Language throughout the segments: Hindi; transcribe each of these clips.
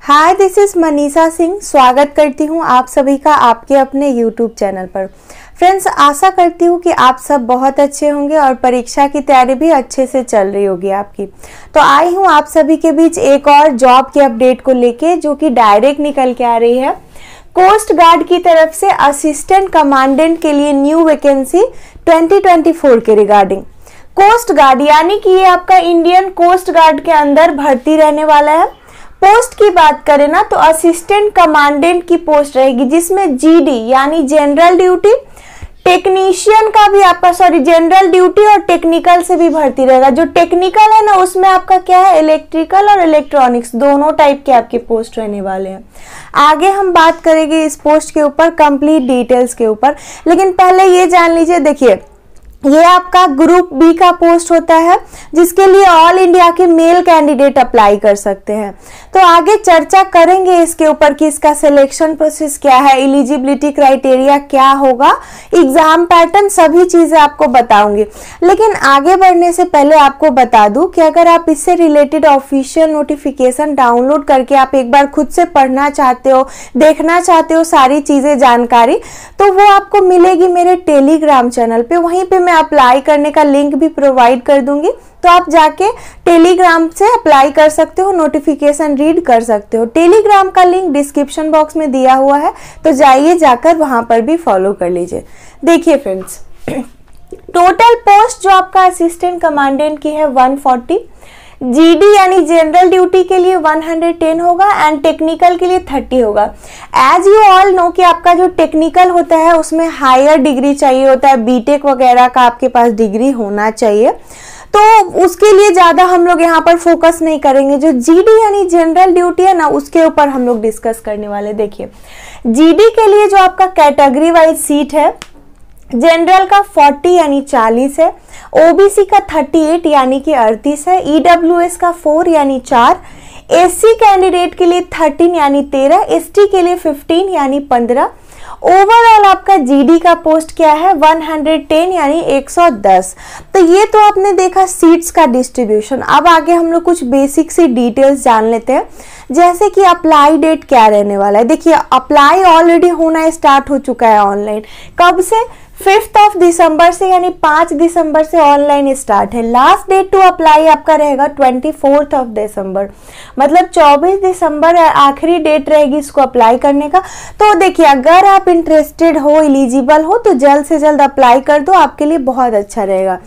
Hi, this is Manisha Singh. स्वागत करती हूँ आप सभी का आपके अपने यूट्यूब चैनल पर। फ्रेंड्स, आशा करती हूँ कि आप सब बहुत अच्छे होंगे और परीक्षा की तैयारी भी अच्छे से चल रही होगी आपकी। तो आई हूँ आप सभी के बीच एक और जॉब के अपडेट को लेके, जो कि डायरेक्ट निकल के आ रही है कोस्ट गार्ड की तरफ से असिस्टेंट कमांडेंट के लिए न्यू वैकेंसी 2024 के रिगार्डिंग। कोस्ट गार्ड यानी कि ये आपका इंडियन कोस्ट गार्ड के अंदर भर्ती रहने वाला है। पोस्ट की बात करें ना तो असिस्टेंट कमांडेंट की पोस्ट रहेगी, जिसमें जीडी यानी जनरल ड्यूटी, टेक्नीशियन का भी आपका जनरल ड्यूटी और टेक्निकल से भी भर्ती रहेगा। जो टेक्निकल है ना, उसमें आपका क्या है, इलेक्ट्रिकल और इलेक्ट्रॉनिक्स दोनों टाइप के आपके पोस्ट रहने वाले हैं। आगे हम बात करेंगे इस पोस्ट के ऊपर कंप्लीट डिटेल्स के ऊपर, लेकिन पहले ये जान लीजिए। देखिए, ये आपका ग्रुप बी का पोस्ट होता है, जिसके लिए ऑल इंडिया के मेल कैंडिडेट अप्लाई कर सकते हैं। तो आगे चर्चा करेंगे इसके ऊपर कि इसका सिलेक्शन प्रोसेस क्या है, एलिजिबिलिटी क्राइटेरिया क्या होगा, एग्जाम पैटर्न, सभी चीजें आपको बताऊंगी। लेकिन आगे बढ़ने से पहले आपको बता दूं कि अगर आप इससे रिलेटेड ऑफिशियल नोटिफिकेशन डाउनलोड करके आप एक बार खुद से पढ़ना चाहते हो, देखना चाहते हो सारी चीजें, जानकारी, तो वो आपको मिलेगी मेरे टेलीग्राम चैनल पे। वहीं पे मैं अप्लाई करने का लिंक भी प्रोवाइड कर दूंगी, तो आप जाके टेलीग्राम से अप्लाई कर सकते हो, नोटिफिकेशन रीड कर सकते हो। टेलीग्राम का लिंक डिस्क्रिप्शन बॉक्स में दिया हुआ है, तो जाइए जाकर वहां पर भी फॉलो कर लीजिए। देखिए फ्रेंड्स, टोटल पोस्ट जो आपका असिस्टेंट कमांडेंट की है 140, जीडी यानी जनरल ड्यूटी के लिए 110 होगा एंड टेक्निकल के लिए 30 होगा। एज यू ऑल नो कि आपका जो टेक्निकल होता है उसमें हायर डिग्री चाहिए होता है, बीटेक वगैरह का आपके पास डिग्री होना चाहिए, तो उसके लिए ज्यादा हम लोग यहाँ पर फोकस नहीं करेंगे। जो जीडी यानी जनरल ड्यूटी है ना, उसके ऊपर हम लोग डिस्कस करने वाले। देखिए, जीडी के लिए जो आपका कैटेगरी वाइज सीट है, जनरल का 40 यानी 40 है, ओबीसी का 38 यानी कि 38 है, ईडब्ल्यूएस का 4 यानी 4, एससी कैंडिडेट के लिए 13 यानी 13, एसटी के लिए 15 यानी 15। ओवरऑल आपका जीडी का पोस्ट क्या है, 110 यानी 110। तो ये तो आपने देखा सीट्स का डिस्ट्रीब्यूशन। अब आगे हम लोग कुछ बेसिक सी डिटेल्स जान लेते हैं, जैसे कि अप्लाई डेट क्या रहने वाला है। देखिए, अप्लाई ऑलरेडी होना स्टार्ट हो चुका है ऑनलाइन। कब से? 5 दिसंबर से, यानी 5 दिसंबर से ऑनलाइन स्टार्ट है। लास्ट डेट टू अप्लाई आपका रहेगा 24 दिसंबर, मतलब 24 दिसंबर आखिरी डेट रहेगी इसको अप्लाई करने का। तो देखिए, अगर आप इंटरेस्टेड हो, एलिजिबल हो, तो जल्द से जल्द अप्लाई कर दो, आपके लिए बहुत अच्छा रहेगा।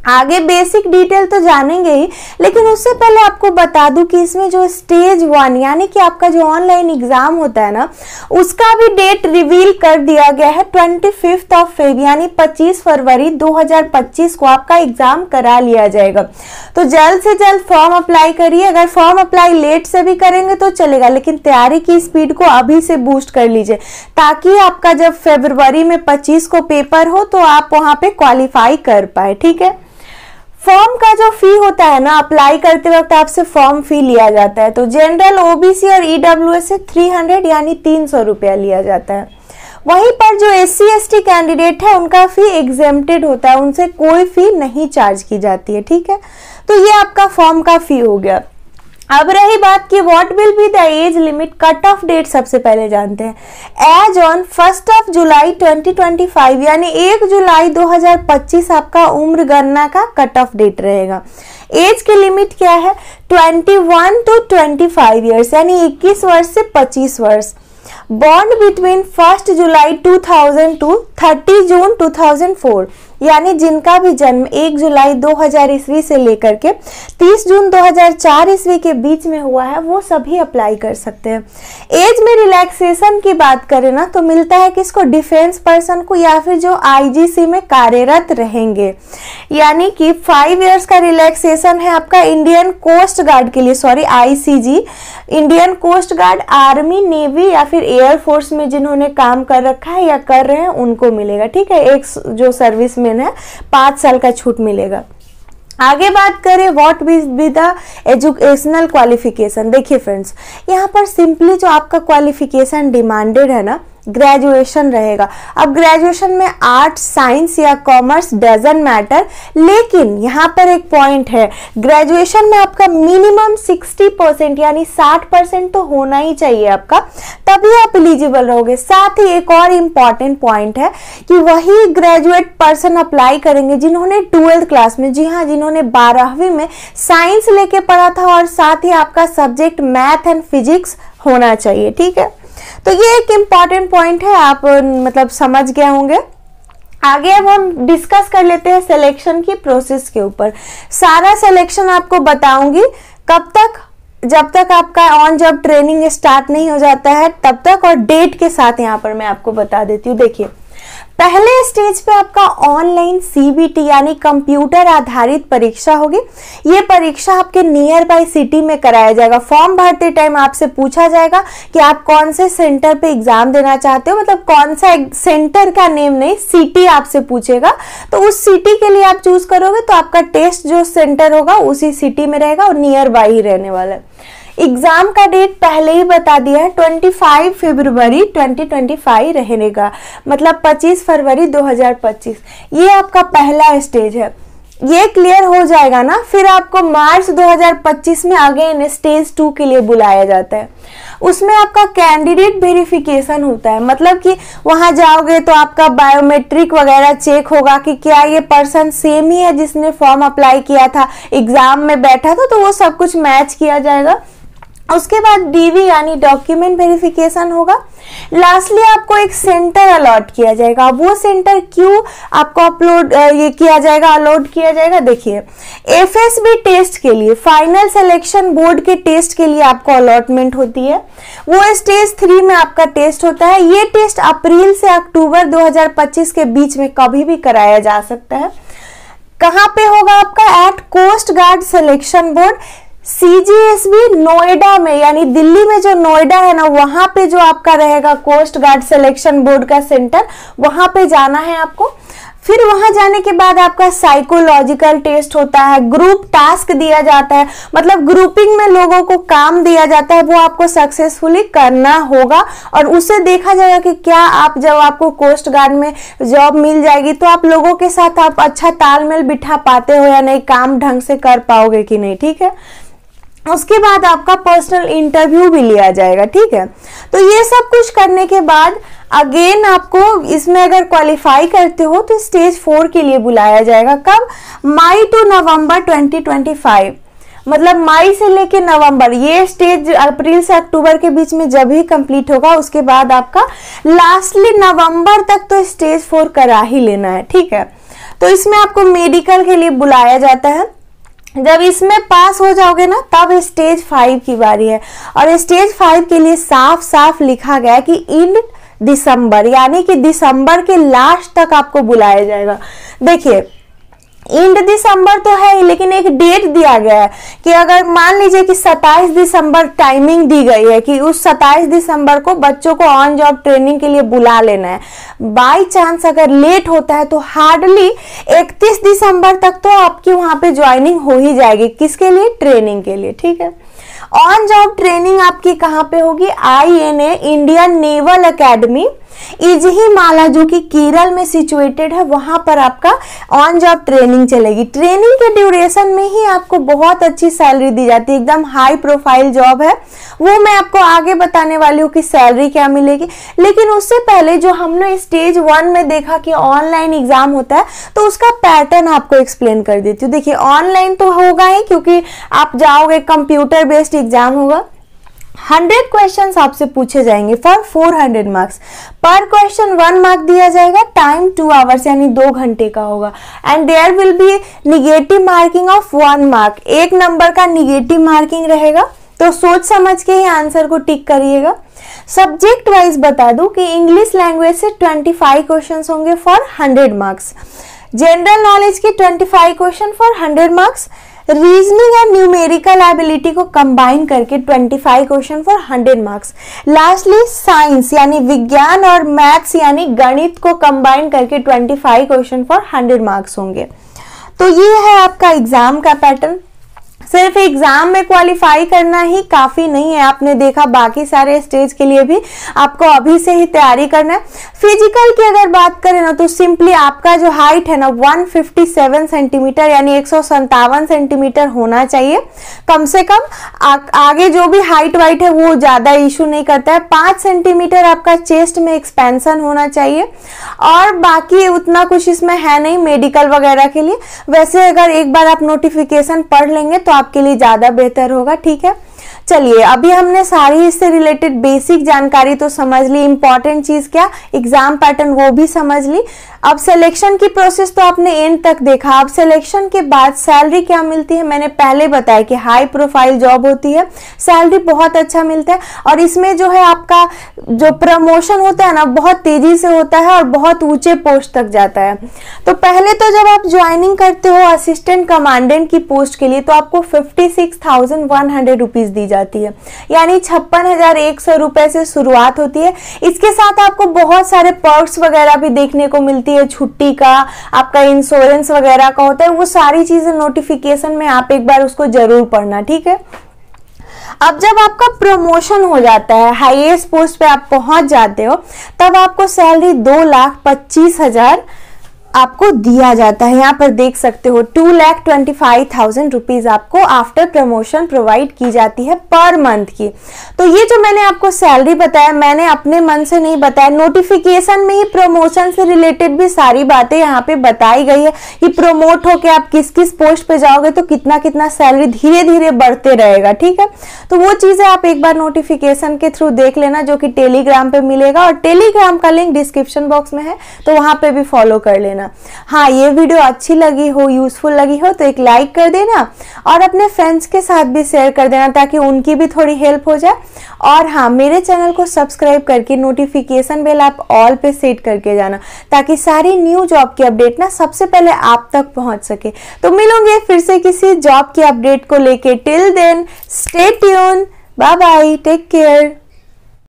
आगे बेसिक डिटेल तो जानेंगे ही, लेकिन उससे पहले आपको बता दूं कि इसमें जो स्टेज 1 यानी कि आपका जो ऑनलाइन एग्जाम होता है ना, उसका भी डेट रिवील कर दिया गया है। 25 फरवरी यानी 25 फरवरी 2025 को आपका एग्जाम करा लिया जाएगा। तो जल्द से जल्द फॉर्म अप्लाई करिए। अगर फॉर्म अप्लाई लेट से भी करेंगे तो चलेगा, लेकिन तैयारी की स्पीड को अभी से बूस्ट कर लीजिए, ताकि आपका जब फरवरी में 25 को पेपर हो तो आप वहां पे क्वालिफाई कर पाए। ठीक है। फॉर्म का जो फी होता है ना, अप्लाई करते वक्त आपसे फॉर्म फी लिया जाता है। तो जनरल, ओबीसी और ईडब्ल्यूएस से 300 यानी 300 रुपया लिया जाता है। वहीं पर जो एससी एसटी कैंडिडेट है, उनका फी एग्जेम्प्टेड होता है, उनसे कोई फी नहीं चार्ज की जाती है। ठीक है, तो ये आपका फॉर्म का फी हो गया। अब रही बात कि what will be the age limit, cut off date सबसे पहले जानते हैं। एज ऑन 1 जुलाई 2025 यानी 1 जुलाई 2025 आपका उम्र गणना का कट ऑफ डेट रहेगा। एज की लिमिट क्या है, 21 to 25 ईयर्स यानी 21 वर्ष से 25 वर्ष। बॉर्न बिटवीन 1 जुलाई 2000 to 30 जून 2004 यानी जिनका भी जन्म 1 जुलाई 2000 ईस्वी से लेकर के 30 जून 2004 ईस्वी के बीच में हुआ है, वो सभी अप्लाई कर सकते हैं। एज में रिलैक्सेशन की बात करें ना, तो मिलता है किसको, डिफेंस पर्सन को, या फिर जो आईजीसी में कार्यरत रहेंगे। यानी कि 5 इयर्स का रिलैक्सेशन है आपका इंडियन कोस्ट गार्ड के लिए, sorry ICG, Indian coast guard, army, navy या फिर एयरफोर्स में जिन्होंने काम कर रखा है या कर रहे हैं, उनको मिलेगा। ठीक है, एक जो सर्विस में है 5 साल का छूट मिलेगा। आगे बात करें what will be the educational qualification. देखिए फ्रेंड्स, यहाँ पर सिंपली जो आपका क्वालिफिकेशन डिमांडेड है ना, ग्रेजुएशन रहेगा। अब ग्रेजुएशन में आर्ट्स, साइंस या कॉमर्स डजंट मैटर, लेकिन यहाँ पर एक पॉइंट है, ग्रेजुएशन में आपका मिनिमम 60% यानी 60% तो होना ही चाहिए आपका, तभी आप एलिजिबल रहोगे। साथ ही एक और इम्पॉर्टेंट पॉइंट है कि वही ग्रेजुएट पर्सन अप्लाई करेंगे जिन्होंने 12th क्लास में, जी हाँ, जिन्होंने 12वीं में साइंस लेके पढ़ा था और साथ ही आपका सब्जेक्ट मैथ एंड फिजिक्स होना चाहिए, ठीक है। तो ये एक इम्पॉर्टेंट पॉइंट है, आप मतलब समझ गए होंगे। आगे अब हम डिस्कस कर लेते हैं सिलेक्शन की प्रोसेस के ऊपर। सारा सिलेक्शन आपको बताऊंगी, कब तक, जब तक आपका ऑन जॉब ट्रेनिंग स्टार्ट नहीं हो जाता है तब तक, और डेट के साथ यहाँ पर मैं आपको बता देती हूँ। देखिए, पहले स्टेज पे आपका ऑनलाइन CBT यानी कंप्यूटर आधारित परीक्षा होगी। ये परीक्षा आपके नियर बाय सिटी में कराया जाएगा। फॉर्म भरते टाइम आपसे पूछा जाएगा कि आप कौन से सेंटर पे एग्जाम देना चाहते हो, मतलब कौन सा सेंटर का नेम नहीं, सिटी आपसे पूछेगा। तो उस सिटी के लिए आप चूज करोगे तो आपका टेस्ट जो सेंटर होगा उसी सिटी में रहेगा और नियर बाय ही रहने वाला है। एग्जाम का डेट पहले ही बता दिया है, 25 फरवरी 2025 रहेगा, मतलब 25 फरवरी 2025। ये आपका पहला स्टेज है। ये क्लियर हो जाएगा ना, फिर आपको मार्च 2025 में अगेन स्टेज 2 के लिए बुलाया जाता है। उसमें आपका कैंडिडेट वेरिफिकेशन होता है, मतलब कि वहां जाओगे तो आपका बायोमेट्रिक वगैरह चेक होगा कि क्या ये पर्सन सेम ही है जिसने फॉर्म अप्लाई किया था, एग्जाम में बैठा था, तो वो सब कुछ मैच किया जाएगा। उसके बाद DV यानी डॉक्यूमेंट वेरिफिकेशन होगा। लास्टली आपको एक सेंटर अलॉट किया जाएगा। वो सेंटर क्यों आपको ये किया जाएगा, अलॉट किया जाएगा, देखिए FSB टेस्ट के लिए, फाइनल सिलेक्शन बोर्ड के टेस्ट के लिए आपको अलॉटमेंट होती है। वो स्टेज 3 में आपका टेस्ट होता है। ये टेस्ट अप्रैल से अक्टूबर 2025 के बीच में कभी भी कराया जा सकता है। कहाँ पे होगा आपका? At coast guard selection board, CGSB Noida में, यानी दिल्ली में जो नोएडा है ना, वहां पे जो आपका रहेगा कोस्ट गार्ड सिलेक्शन बोर्ड का सेंटर, वहां पे जाना है आपको। फिर वहां जाने के बाद आपका साइकोलॉजिकल टेस्ट होता है, ग्रुप टास्क दिया जाता है, मतलब ग्रुपिंग में लोगों को काम दिया जाता है, वो आपको सक्सेसफुली करना होगा और उससे देखा जाएगा कि क्या आप, जब आपको कोस्ट गार्ड में जॉब मिल जाएगी तो आप लोगों के साथ आप अच्छा तालमेल बिठा पाते हो या नहीं, काम ढंग से कर पाओगे कि नहीं, ठीक है। उसके बाद आपका पर्सनल इंटरव्यू भी लिया जाएगा, ठीक है। तो ये सब कुछ करने के बाद अगेन आपको इसमें अगर क्वालिफाई करते हो तो स्टेज 4 के लिए बुलाया जाएगा। कब? मई टू नवंबर 2025, मतलब मई से लेके नवंबर, ये स्टेज अप्रैल से अक्टूबर के बीच में जब ही कंप्लीट होगा, उसके बाद आपका लास्टली नवंबर तक तो स्टेज 4 करा ही लेना है, ठीक है। तो इसमें आपको मेडिकल के लिए बुलाया जाता है। जब इसमें पास हो जाओगे ना, तब स्टेज 5 की बारी है, और स्टेज 5 के लिए साफ साफ लिखा गया कि इन दिसंबर, यानी कि दिसंबर के लास्ट तक आपको बुलाया जाएगा। देखिए, इंड दिसंबर तो है, लेकिन एक डेट दिया गया है कि अगर मान लीजिए कि 27 दिसंबर टाइमिंग दी गई है कि उस 27 दिसंबर को बच्चों को ऑन जॉब ट्रेनिंग के लिए बुला लेना है। बाय चांस अगर लेट होता है तो हार्डली 31 दिसंबर तक तो आपकी वहां पे ज्वाइनिंग हो ही जाएगी। किसके लिए? ट्रेनिंग के लिए, ठीक है। ऑन जॉब ट्रेनिंग आपकी कहाँ पे होगी? INA इंडियन नेवल अकेडमी इजहीमाला, जो कि केरल में सिचुएटेड है, वहां पर आपका ऑन जॉब ट्रेनिंग चलेगी। ट्रेनिंग के ड्यूरेशन में ही आपको बहुत अच्छी सैलरी दी जाती है, एकदम हाई प्रोफाइल जॉब है। वो मैं आपको आगे बताने वाली हूँ कि सैलरी क्या मिलेगी। लेकिन उससे पहले जो हमने स्टेज 1 में देखा कि ऑनलाइन एग्जाम होता है, तो उसका पैटर्न आपको एक्सप्लेन कर देती हूँ। देखिए, ऑनलाइन तो होगा ही, क्योंकि आप जाओगे, कंप्यूटर बेस्ड एग्जाम होगा। 100 क्वेश्चंस आपसे पूछे जाएंगे फॉर 400 मार्क्स। पर क्वेश्चन 1 मार्क दिया जाएगा। टाइम 2 आवर्स यानी 2 घंटे का होगा। And there will be negative marking of 1 mark, 1 नंबर का निगेटिव मार्किंग रहेगा। तो सोच समझ के ही आंसर को टिक करिएगा। सब्जेक्ट वाइज बता दूं कि इंग्लिश लैंग्वेज से 25 क्वेश्चन होंगे फॉर 100 मार्क्स। जनरल नॉलेज के 25 question for 100 marks. Reasoning and numerical ability को कंबाइन करके 25 question for 100 marks. Lastly science यानी विज्ञान और मैथ्स यानी गणित को कंबाइन करके 25 क्वेश्चन फॉर 100 मार्क्स होंगे। तो ये है आपका एग्जाम का पैटर्न। सिर्फ एग्जाम में क्वालिफाई करना ही काफी नहीं है, आपने देखा बाकी सारे स्टेज के लिए भी आपको अभी से ही तैयारी करना है। फिजिकल की अगर बात करें ना तो सिंपली आपका जो हाइट है ना 157 सेंटीमीटर यानी 157 सेंटीमीटर होना चाहिए कम से कम। आगे जो भी हाइट वाइट है वो ज्यादा इशू नहीं करता है। 5 सेंटीमीटर आपका चेस्ट में एक्सपेंशन होना चाहिए और बाकी उतना कुछ इसमें है नहीं मेडिकल वगैरह के लिए। वैसे अगर एक बार आप नोटिफिकेशन पढ़ लेंगे तो आपके लिए ज्यादा बेहतर होगा, ठीक है। चलिए अभी हमने सारी इससे रिलेटेड बेसिक जानकारी तो समझ ली, इंपॉर्टेंट चीज क्या एग्जाम पैटर्न वो भी समझ ली। अब सिलेक्शन की प्रोसेस तो आपने एंड तक देखा। अब सिलेक्शन के बाद सैलरी क्या मिलती है, मैंने पहले बताया कि हाई प्रोफाइल जॉब होती है, सैलरी बहुत अच्छा मिलता है और इसमें जो है आपका जो प्रमोशन होता है ना बहुत तेजी से होता है और बहुत ऊंचे पोस्ट तक जाता है। तो पहले तो जब आप ज्वाइनिंग करते हो असिस्टेंट कमांडेंट की पोस्ट के लिए तो आपको 56,100 रुपीज दी जाती है, यानी 56,100 रुपए से शुरुआत होती है। इसके साथ आपको बहुत सारे पर्क्स वगैरह भी देखने को मिलती है, छुट्टी का, आपका इंश्योरेंस वगैरह का होता है, वो सारी चीजें नोटिफिकेशन में आप एक बार उसको जरूर पढ़ना, ठीक है। अब जब आपका प्रमोशन हो जाता है, हाईएस्ट पोस्ट पे आप पहुंच जाते हो, तब आपको सैलरी 2,25,000 आपको दिया जाता है। यहाँ पर देख सकते हो 2,25,000 रुपीज आपको आफ्टर प्रमोशन प्रोवाइड की जाती है पर मंथ की। तो ये जो मैंने आपको सैलरी बताया मैंने अपने मन से नहीं बताया, नोटिफिकेशन में ही प्रमोशन से रिलेटेड भी सारी बातें यहाँ पे बताई गई है कि प्रमोट होके आप किस किस पोस्ट पे जाओगे तो कितना कितना सैलरी धीरे धीरे बढ़ते रहेगा, ठीक है। तो वो चीजें आप एक बार नोटिफिकेशन के थ्रू देख लेना जो कि टेलीग्राम पे मिलेगा और टेलीग्राम का लिंक डिस्क्रिप्शन बॉक्स में है तो वहां पे भी फॉलो कर लेना। हाँ, ये वीडियो अच्छी लगी हो, यूजफुल लगी हो तो एक लाइक कर देना और अपने फ्रेंड्स के साथ भी शेयर कर देना ताकि उनकी भी थोड़ी हेल्प हो जाए। और हाँ, मेरे चैनल को सब्सक्राइब करके नोटिफिकेशन बेल आप ऑल पे सेट करके जाना ताकि सारी न्यू जॉब की अपडेट ना सबसे पहले आप तक पहुंच सके। तो मिलूंगे फिर से किसी जॉब की अपडेट को लेके। Till then stay tuned, bye bye, take care.